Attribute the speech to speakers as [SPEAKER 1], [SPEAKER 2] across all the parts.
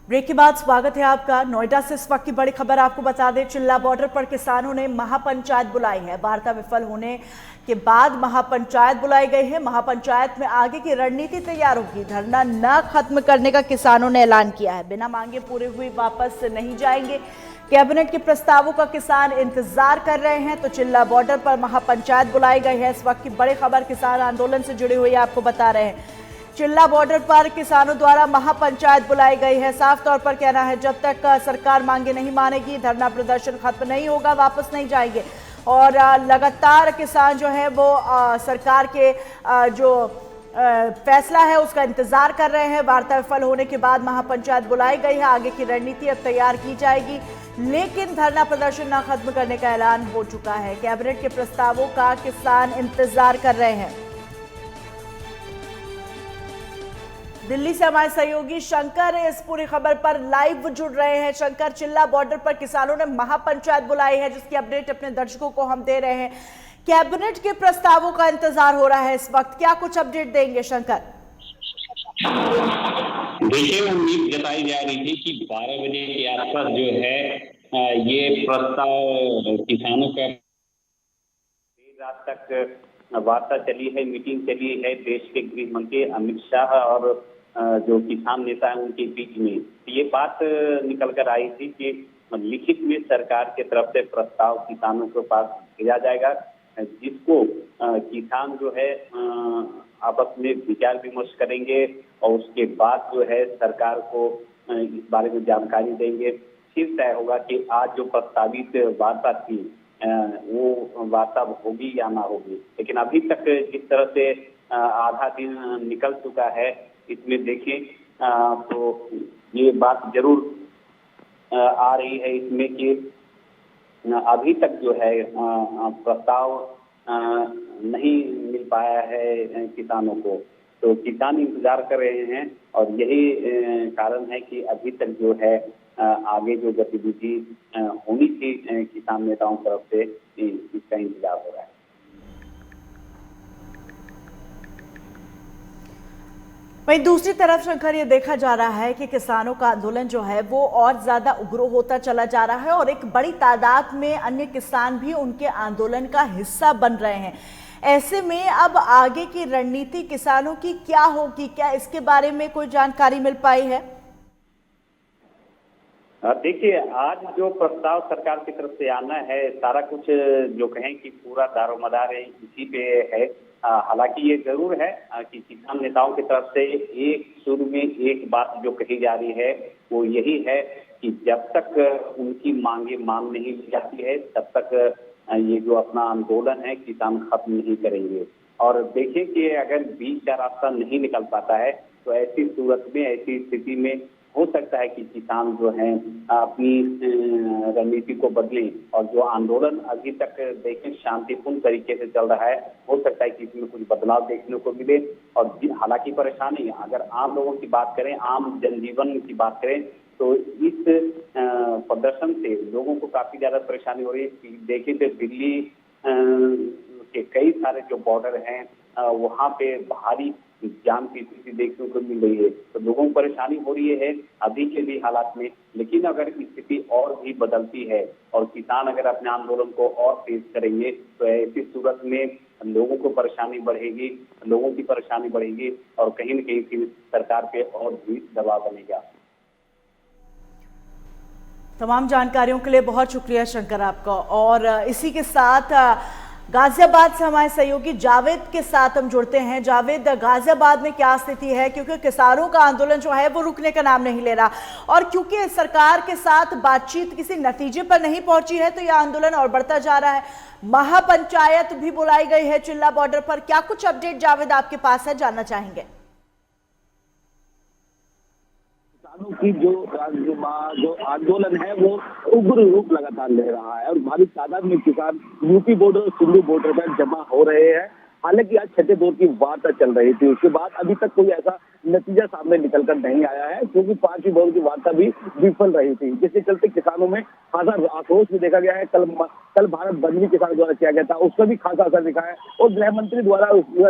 [SPEAKER 1] Break के बाद स्वागत है आपका। नोएडा से इस वक्त की बड़ी खबर आपको बता दें, चिल्ला बॉर्डर पर किसानों ने महापंचायत बुलाई है। वार्ता विफल होने के बाद महापंचायत बुलाई गई है। महापंचायत में आगे की रणनीति तैयार होगी। धरना न खत्म करने का किसानों ने ऐलान किया है। बिना मांगे पूरे हुए वापस नहीं जाएंगे। कैबिनेट के प्रस्तावों का किसान इंतजार कर रहे हैं। तो चिल्ला बॉर्डर पर महापंचायत बुलाई गई है। इस वक्त की बड़ी खबर किसान आंदोलन से जुड़ी हुई आपको बता रहे हैं। चिल्ला बॉर्डर पर किसानों द्वारा महापंचायत बुलाई गई है। साफ तौर पर कहना है, जब तक सरकार मांगे नहीं मानेगी, धरना प्रदर्शन खत्म नहीं होगा, वापस नहीं जाएंगे। और लगातार किसान जो है वो सरकार के जो फैसला है उसका इंतजार कर रहे हैं। वार्ता विफल होने के बाद महापंचायत बुलाई गई है। आगे की रणनीति अब तैयार की जाएगी, लेकिन धरना प्रदर्शन न खत्म करने का ऐलान हो चुका है। कैबिनेट के प्रस्तावों का किसान इंतजार कर रहे हैं। दिल्ली से हमारे सहयोगी शंकर इस पूरी खबर पर लाइव जुड़ रहे हैं। शंकर, चिल्ला बॉर्डर पर किसानों ने महापंचायत बुलाई है, जिसकी अपडेट अपने दर्शकों को हम दे रहे हैं। कैबिनेट के प्रस्तावों का इंतजार हो रहा है इस वक्त, क्या कुछ अपडेट देंगे शंकर?
[SPEAKER 2] देखिए, उम्मीद जताई जा रही थी कि 12 बजे के आसपास जो है ये प्रस्ताव किसानों का देर रात तक वार्ता चली है, मीटिंग चली है देश के गृह मंत्री अमित शाह और जो किसान नेता है उनके बीच में। ये बात निकल कर आई थी कि लिखित में सरकार के तरफ से प्रस्ताव किसानों के पास भेजा जाएगा, जिसको किसान जो है आपस में विचार विमर्श करेंगे और उसके बाद जो है सरकार को इस बारे में जानकारी देंगे। फिर तय होगा कि आज जो प्रस्तावित वार्ता थी वो वार्ता होगी या ना होगी। लेकिन अभी तक जिस तरह से आधा दिन निकल चुका है, इसमें देखें तो ये बात जरूर आ रही है इसमें कि अभी तक जो है प्रस्ताव नहीं मिल पाया है किसानों को। तो किसान इंतजार कर रहे हैं और यही कारण है कि अभी तक जो है आगे जो गतिविधि होनी थी किसान नेताओं की तरफ से, इसका इंतजार हो रहा है।
[SPEAKER 1] वहीं दूसरी तरफ शंकर, ये देखा जा रहा है कि किसानों का आंदोलन जो है वो और ज्यादा उग्र होता चला जा रहा है और एक बड़ी तादाद में अन्य किसान भी उनके आंदोलन का हिस्सा बन रहे हैं। ऐसे में अब आगे की रणनीति किसानों की क्या होगी? क्या इसके बारे में कोई जानकारी मिल पाई है?
[SPEAKER 2] देखिए, आज जो प्रस्ताव सरकार की तरफ से आना है, सारा कुछ जो कहें कि पूरा दारोमदार इसी पे है। हालांकि ये जरूर है कि किसान नेताओं की तरफ से एक सुर में एक बात जो कही जा रही है वो यही है कि जब तक उनकी मांगे मान नहीं ली जाती है, तब तक ये जो अपना आंदोलन है किसान खत्म नहीं करेंगे। और देखें कि अगर बीच का रास्ता नहीं निकल पाता है तो ऐसी सूरत में, ऐसी स्थिति में हो सकता है कि किसान जो हैं अपनी रणनीति को बदलें और जो आंदोलन अभी तक देखें शांतिपूर्ण तरीके से चल रहा है, हो सकता है कि इसमें कुछ बदलाव देखने को मिले। और हालांकि परेशानी, अगर आम लोगों की बात करें, आम जनजीवन की बात करें, तो इस प्रदर्शन से लोगों को काफी ज्यादा परेशानी हो रही है। देखें तो दिल्ली के कई सारे जो बॉर्डर हैं वहाँ पे भारी जाम की स्थिति देखने को मिल रही है। तो लोगों को परेशानी हो रही है अभी के भी हालात में। लेकिन अगर स्थिति और भी बदलती है और किसान अगर अपने आंदोलन को और तेज करेंगे तो ऐसी सूरत में लोगों को परेशानी बढ़ेगी, लोगों की परेशानी बढ़ेगी और कहीं न कहीं फिर सरकार पे और भी दबाव बनेगा।
[SPEAKER 1] तमाम जानकारियों के लिए बहुत शुक्रिया शंकर आपका। और इसी के साथ गाजियाबाद से हमारे सहयोगी जावेद के साथ हम जुड़ते हैं। जावेद, गाजियाबाद में क्या स्थिति है? क्योंकि किसानों का आंदोलन जो है वो रुकने का नाम नहीं ले रहा और क्योंकि सरकार के साथ बातचीत किसी नतीजे पर नहीं पहुंची है, तो यह आंदोलन और बढ़ता जा रहा है। महापंचायत भी बुलाई गई है चिल्ला बॉर्डर पर। क्या कुछ अपडेट जावेद आपके पास है, जानना चाहेंगे?
[SPEAKER 3] किसानों की जो आंदोलन है वो उग्र रूप लगातार ले रहा है और भारी तादाद में किसान यूपी बॉर्डर और सिंधु बॉर्डर पर जमा हो रहे हैं। हालांकि आज छठे दौर की वार्ता चल रही थी, उसके बाद अभी तक कोई ऐसा नतीजा सामने निकलकर नहीं आया है, क्योंकि 5वीं दौर की वार्ता भी विफल रही थी, जिसके चलते किसानों में खासा आक्रोश भी देखा गया है। कल भारत बंद भी किसानों द्वारा किया गया था, उसका भी खासा असर दिखा है और गृह मंत्री द्वारा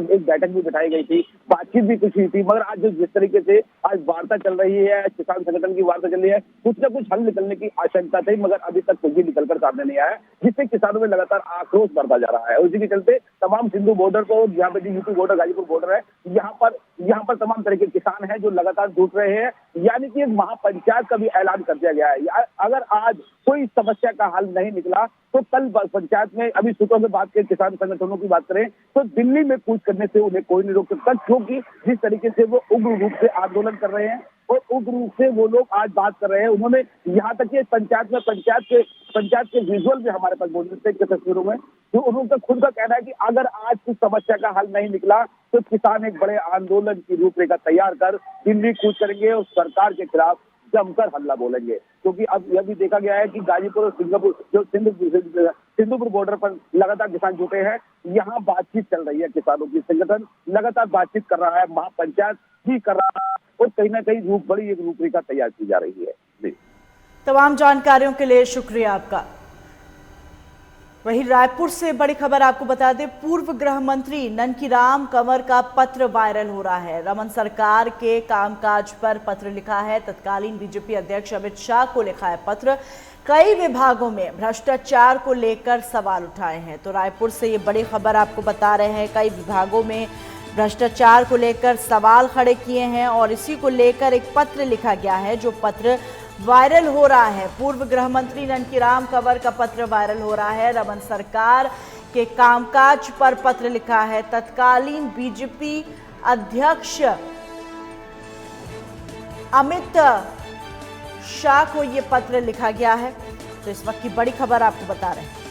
[SPEAKER 3] एक बैठक भी बिठाई गई थी, बातचीत भी कुछ हुई थी। मगर आज जिस तरीके से आज वार्ता चल रही है, किसान संगठन की वार्ता चल रही है, कुछ न कुछ हल निकलने की आशंका थी, मगर अभी तक कुछ भी निकलकर सामने नहीं आया, जिससे किसानों में लगातार आक्रोश बढ़ता जा रहा है। उसी के चलते तमाम सिंधु बॉर्डर को, यहाँ पे जो यूपी बॉर्डर गाजीपुर बॉर्डर है, यहाँ पर तमाम तरह के किसान हैं जो लगातार जुट रहे हैं। यानी कि एक महापंचायत का भी ऐलान कर दिया गया है। अगर आज कोई समस्या का हल नहीं निकला तो कल पंचायत में, अभी सूत्रों से बात करें, किसान संगठनों की बात करें तो दिल्ली में कूच करने से उन्हें कोई नहीं रोक सकता, क्योंकि जिस तरीके से वो उग्र रूप से आंदोलन कर रहे हैं और उग्र रूप से वो लोग आज बात कर रहे हैं। उन्होंने यहाँ तक कि पंचायत के विजुअल भी हमारे पास मौजूद थे तस्वीरों में, तो उन्होंने खुद का कहना है कि अगर आज कुछ समस्या का हल नहीं निकला तो किसान एक बड़े आंदोलन की रूपरेखा तैयार कर दिल्ली कूच करेंगे और सरकार के खिलाफ जमकर हल्ला बोलेंगे। क्योंकि अब यह भी देखा गया है कि गाजीपुर और सिंधुपुर बॉर्डर पर लगातार किसान जुटे हैं, यहाँ बातचीत चल रही है। किसानों की संगठन लगातार बातचीत कर रहा है, महापंचायत भी कर रहा है और कहीं ना कहीं बड़ी एक रूपरेखा तैयार की जा रही है। जी,
[SPEAKER 1] तमाम जानकारियों के लिए शुक्रिया आपका। वहीं रायपुर से बड़ी खबर आपको बता दें, पूर्व गृह मंत्री ननकीराम कंवर का पत्र वायरल हो रहा है। रमन सरकार के कामकाज पर पत्र लिखा है। तत्कालीन बीजेपी अध्यक्ष अमित शाह को लिखा है पत्र। कई विभागों में भ्रष्टाचार को लेकर सवाल उठाए हैं। तो रायपुर से ये बड़ी खबर आपको बता रहे हैं, कई विभागों में भ्रष्टाचार को लेकर सवाल खड़े किए हैं और इसी को लेकर एक पत्र लिखा गया है, जो पत्र वायरल हो रहा है। पूर्व गृह मंत्री ननकीराम कंवर का पत्र वायरल हो रहा है। रमन सरकार के कामकाज पर पत्र लिखा है। तत्कालीन बीजेपी अध्यक्ष अमित शाह को यह पत्र लिखा गया है। तो इस वक्त की बड़ी खबर आपको बता रहे हैं।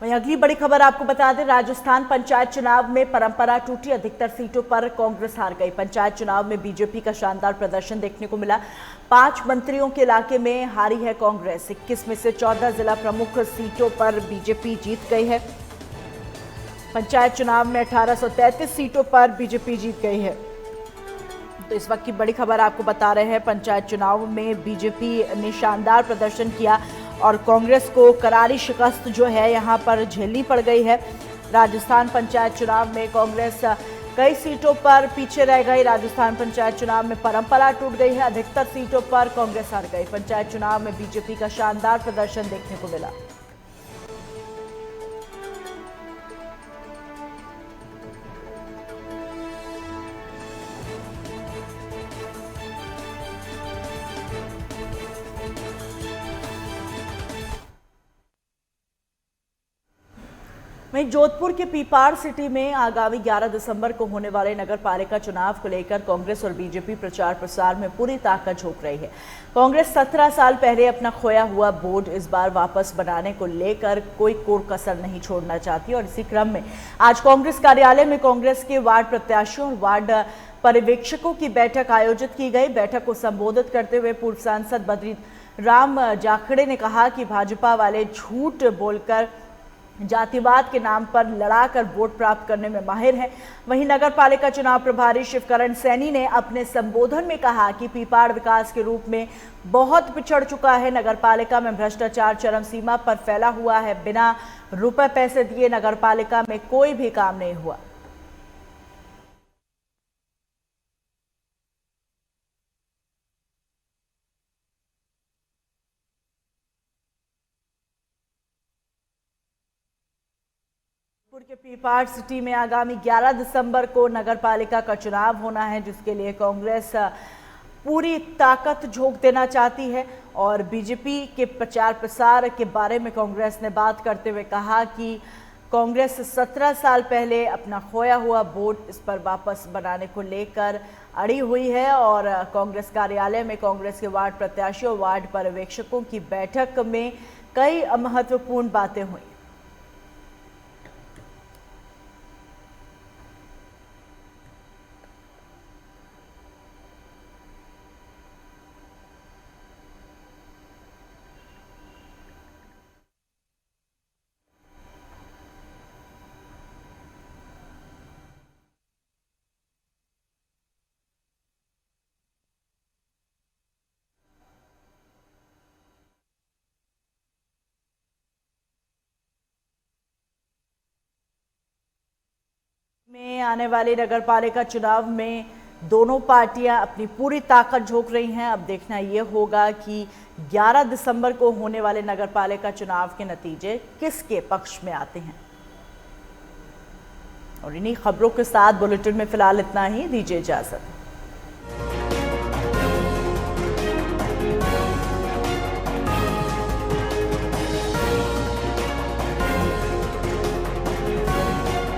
[SPEAKER 1] वहीं अगली बड़ी खबर आपको बता दें, राजस्थान पंचायत चुनाव में परंपरा टूटी। अधिकतर सीटों पर कांग्रेस हार गई। पंचायत चुनाव में बीजेपी का शानदार प्रदर्शन देखने को मिला। 5 मंत्रियों के इलाके में हारी है कांग्रेस। 21 में से 14 जिला प्रमुख सीटों पर बीजेपी जीत गई है। पंचायत चुनाव में 1833 सीटों पर बीजेपी जीत गई है। तो इस वक्त की बड़ी खबर आपको बता रहे हैं, पंचायत चुनाव में बीजेपी ने शानदार प्रदर्शन किया और कांग्रेस को करारी शिकस्त जो है यहाँ पर झेलनी पड़ गई है। राजस्थान पंचायत चुनाव में कांग्रेस कई सीटों पर पीछे रह गई। राजस्थान पंचायत चुनाव में परंपरा टूट गई है। अधिकतर सीटों पर कांग्रेस हार गई। पंचायत चुनाव में बीजेपी का शानदार प्रदर्शन देखने को मिला। वहीं जोधपुर के पीपाड़ सिटी में आगामी 11 दिसंबर को होने वाले नगर पालिका चुनाव को लेकर कांग्रेस और बीजेपी प्रचार प्रसार में पूरी ताकत झोंक रही है। कांग्रेस 17 साल पहले अपना खोया हुआ वोट इस बार वापस बनाने को लेकर कोई कोर कसर नहीं छोड़ना चाहती और इसी क्रम में आज कांग्रेस कार्यालय में कांग्रेस के वार्ड प्रत्याशियों और वार्ड पर्यवेक्षकों की बैठक आयोजित की गई। बैठक को संबोधित करते हुए पूर्व सांसद बद्री राम जाखड़े ने कहा कि भाजपा वाले झूठ बोलकर जातिवाद के नाम पर लड़ाकर वोट प्राप्त करने में माहिर है। वहीं नगर पालिका चुनाव प्रभारी शिवकरण सैनी ने अपने संबोधन में कहा कि पीपाड़ विकास के रूप में बहुत पिछड़ चुका है। नगर पालिका में भ्रष्टाचार चरम सीमा पर फैला हुआ है। बिना रुपए पैसे दिए नगर पालिका में कोई भी काम नहीं हुआ। के पीपाड़ सिटी में आगामी 11 दिसंबर को नगर पालिका का चुनाव होना है, जिसके लिए कांग्रेस पूरी ताकत झोंक देना चाहती है और बीजेपी के प्रचार प्रसार के बारे में कांग्रेस ने बात करते हुए कहा कि कांग्रेस 17 साल पहले अपना खोया हुआ वोट इस पर वापस बनाने को लेकर अड़ी हुई है और कांग्रेस कार्यालय में कांग्रेस के वार्ड प्रत्याशियों, वार्ड पर्यवेक्षकों की बैठक में कई महत्वपूर्ण बातें हुई। में आने वाले नगरपालिका चुनाव में दोनों पार्टियां अपनी पूरी ताकत झोंक रही हैं। अब देखना ये होगा कि 11 दिसंबर को होने वाले नगरपालिका चुनाव के नतीजे किसके पक्ष में आते हैं। और इन्हीं खबरों के साथ बुलेटिन में फिलहाल इतना ही। दीजिए इजाजत।